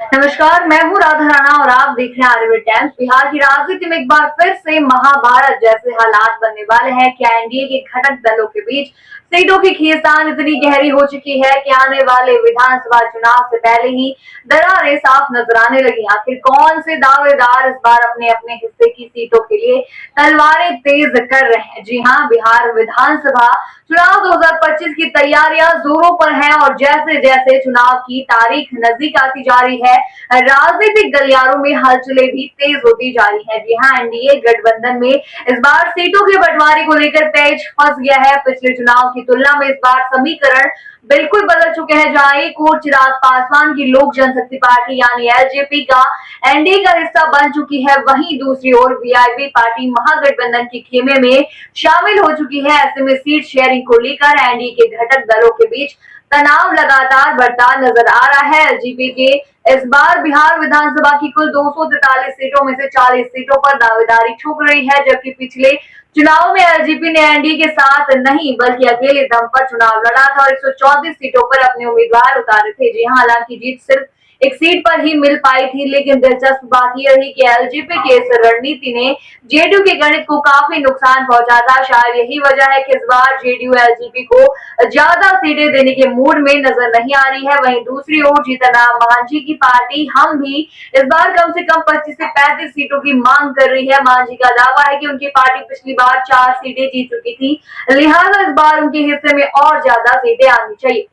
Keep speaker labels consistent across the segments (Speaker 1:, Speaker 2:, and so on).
Speaker 1: नमस्कार, मैं हूँ राधा राणा और आप देख रहे हैं आरएबी टाइम्स। बिहार की राजनीति में एक बार फिर से महाभारत जैसे हालात बनने वाले हैं। क्या एनडीए के घटक दलों के बीच सीटों की खींचतान इतनी गहरी हो चुकी है कि आने वाले विधानसभा चुनाव से पहले ही दरारें साफ नजर आने लगी। आखिर कौन से दावेदार इस बार अपने अपने हिस्से की सीटों के लिए तलवारें तेज कर रहे हैं? जी हाँ, बिहार विधानसभा चुनाव 2025 की तैयारियां जोरों पर हैं और जैसे जैसे चुनाव की तारीख नजदीक आती जा रही है, राजनीतिक गलियारों में हलचलें भी तेज होती जा रही हैं। जी हाँ, एनडीए गठबंधन में इस बार सीटों के बंटवारे को लेकर पेच फंस गया है। पिछले चुनाव की तुलना में इस बार समीकरण बिल्कुल बदल चुके हैं। जहां एक ओर चिराग पासवान की लोक जनशक्ति पार्टी यानी एलजेपी का एनडीए का हिस्सा बन चुकी है, वहीं दूसरी ओर वीआईपी पार्टी महागठबंधन के खेमे में शामिल हो चुकी है। ऐसे में सीट शेयरिंग को लेकर एनडीए के घटक दलों के बीच तनाव लगातार बढ़ता नजर आ रहा है। एलजेपी के इस बार बिहार विधानसभा की कुल 243 सीटों में से 40 सीटों पर दावेदारी ठोक रही है, जबकि पिछले चुनाव में एलजेपी ने एनडीए के साथ नहीं बल्कि अकेले दम पर चुनाव लड़ा था और 134 सीटों पर अपने उम्मीदवार उतारे थे। जी हाँ, हालांकि जीत सिर्फ एक सीट पर ही मिल पाई थी, लेकिन दिलचस्प बात यह रही कि एलजेपी की इस रणनीति ने जेडीयू के गणित को काफी नुकसान पहुंचा था। शायद यही वजह है कि इस बार जेडीयू एलजेपी को ज्यादा सीटें देने के मूड में नजर नहीं आ रही है। वहीं दूसरी ओर जीतन राम मांझी की पार्टी हम भी इस बार कम से कम 25 से 35 सीटों की मांग कर रही है। मांझी का दावा है कि उनकी पार्टी पिछली बार 4 सीटें जीत चुकी थी, लिहाजा इस बार उनके हिस्से में और ज्यादा सीटें आनी चाहिए।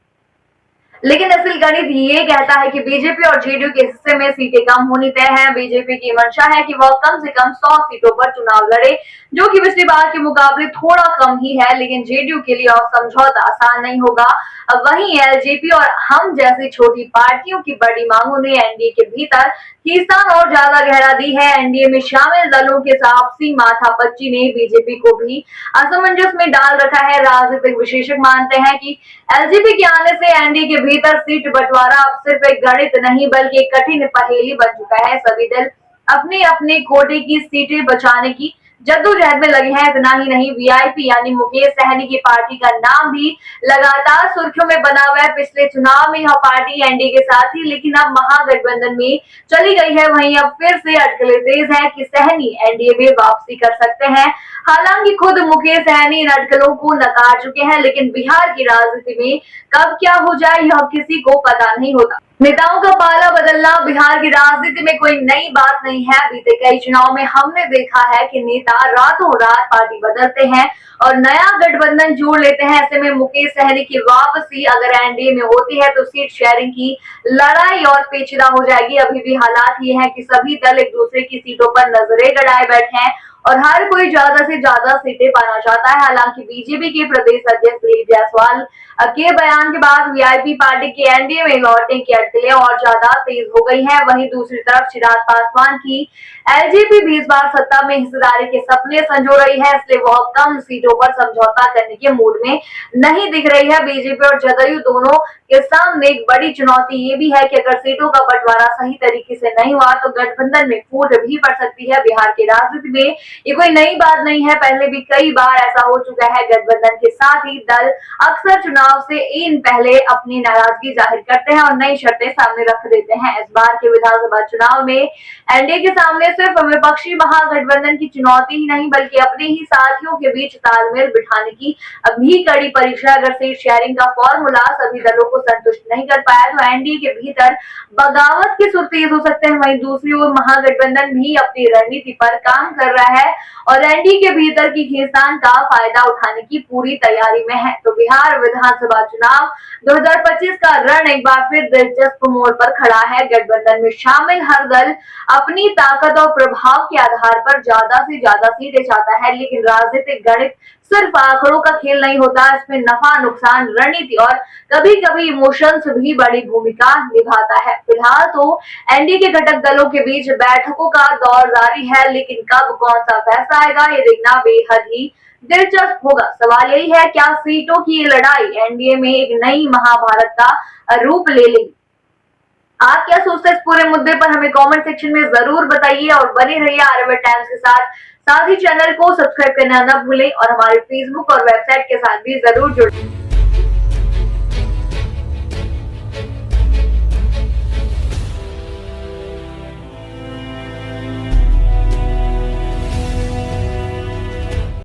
Speaker 1: लेकिन असल गणित ये कहता है कि बीजेपी और जेडीयू के हिस्से में सीटें कम होनी तय है। बीजेपी की मंशा है कि वह कम से कम 100 सीटों पर चुनाव लड़े, जो कि पिछली बार के मुकाबले थोड़ा कम ही है, लेकिन जेडीयू के लिए और समझौता आसान नहीं होगा। अब वहीं एलजेपी और हम जैसी छोटी पार्टियों की बड़ी मांगों ने एनडीए के भीतर खींचतान और ज्यादा गहरा दी है। एनडीए में शामिल दलों के आपसी माथापच्ची ने बीजेपी को भी असमंजस में डाल रखा है। राजनीतिक विशेषज्ञ मानते हैं कि एलजेपी के आने से एनडीए के भीतर सीट बंटवारा अब सिर्फ एक गणित नहीं बल्कि एक कठिन पहेली बन चुका है। सभी दल अपने अपने कोटे की सीटें बचाने की जद्दोजहद में लगे हैं। इतना ही नहीं, वीआईपी यानी मुकेश सहनी की पार्टी का नाम भी लगातार सुर्खियों में बना हुआ है। पिछले चुनाव में यह पार्टी एनडीए के साथ थी, लेकिन अब महागठबंधन में चली गई है। वहीं अब फिर से अटकलें तेज है कि सहनी एनडीए में वापसी कर सकते हैं। हालांकि खुद मुकेश सहनी इन अटकलों को नकार चुके हैं, लेकिन बिहार की राजनीति में कब क्या हो जाए यह किसी को पता नहीं होता। नेताओं का पाला बदलना बिहार की राजनीति में कोई नई बात नहीं है। बीते कई चुनाव में हमने देखा है कि नेता रातों रात पार्टी बदलते हैं और नया गठबंधन जोड़ लेते हैं। ऐसे में मुकेश सहनी की वापसी अगर एनडीए में होती है तो सीट शेयरिंग की लड़ाई और पेचीदा हो जाएगी। अभी भी हालात ये है कि सभी दल एक दूसरे की सीटों पर नजरें गड़ाए बैठे हैं और हर कोई ज्यादा से ज्यादा सीटें पाना चाहता है। हालांकि बीजेपी के प्रदेश अध्यक्ष दिलीप जायसवाल के बयान के बाद वीआईपी पार्टी के एनडीए में लौटने की अटकलें और ज्यादा तेज हो गई हैं। वहीं दूसरी तरफ चिराग पासवान की एलजेपी भी इस बार सत्ता में हिस्सेदारी के सपने संजो रही है, इसलिए वह कम सीटों पर समझौता करने के मूड में नहीं दिख रही है। बीजेपी और जदयू दोनों के सामने एक बड़ी चुनौती ये भी है कि अगर सीटों का बंटवारा सही तरीके से नहीं हुआ तो गठबंधन में फूट भी पड़ सकती है। बिहार की राजनीति में ये कोई नई बात नहीं है, पहले भी कई बार ऐसा हो चुका है। गठबंधन के साथ ही दल अक्सर चुनाव से इन पहले अपनी नाराजगी जाहिर करते हैं और नई शर्तें सामने रख देते हैं। इस बार के विधानसभा चुनाव में एनडीए के सामने सिर्फ विपक्षी महागठबंधन की चुनौती ही नहीं बल्कि अपने ही साथियों के बीच तालमेल बिठाने की भी कड़ी परीक्षा। अगर सीट शेयरिंग का फॉर्मूला सभी दलों को संतुष्ट नहीं कर पाया तो एनडीए के भीतर बगावत के सुर तेज हो सकते हैं। वहीं दूसरी ओर महागठबंधन भी अपनी रणनीति पर काम कर रहा है और एनडीए के भीतर की खींचतान का फायदा उठाने की पूरी तैयारी में है। तो बिहार विधानसभा चुनाव 2025 का रण एक बार फिर दिलचस्प मोड़ पर खड़ा है। गठबंधन में शामिल हर दल अपनी ताकत और प्रभाव के आधार पर ज्यादा से ज्यादा सीटें चाहता है, लेकिन राजनीतिक गणित सिर्फ आंकड़ों का खेल नहीं होता। इसमें नफा नुकसान रणनीति और कभी कभी इमोशंस भी बड़ी भूमिका निभाता है। फिलहाल तो एनडीए के घटक दलों के बीच बैठकों का दौर जारी है, लेकिन कब कौन सा फैसला आएगा ये देखना बेहद ही दिलचस्प होगा। सवाल यही है, क्या सीटों की ये लड़ाई एनडीए में एक नई महाभारत का रूप ले लेगी? आप क्या सोचते हैं इस पूरे मुद्दे पर? हमें कमेंट सेक्शन में जरूर बताइए और बने रहिए आरएबी टाइम्स के साथ ही चैनल को सब्सक्राइब करना न भूलें और हमारे फेसबुक और वेबसाइट के साथ भी जरूर जुड़ें।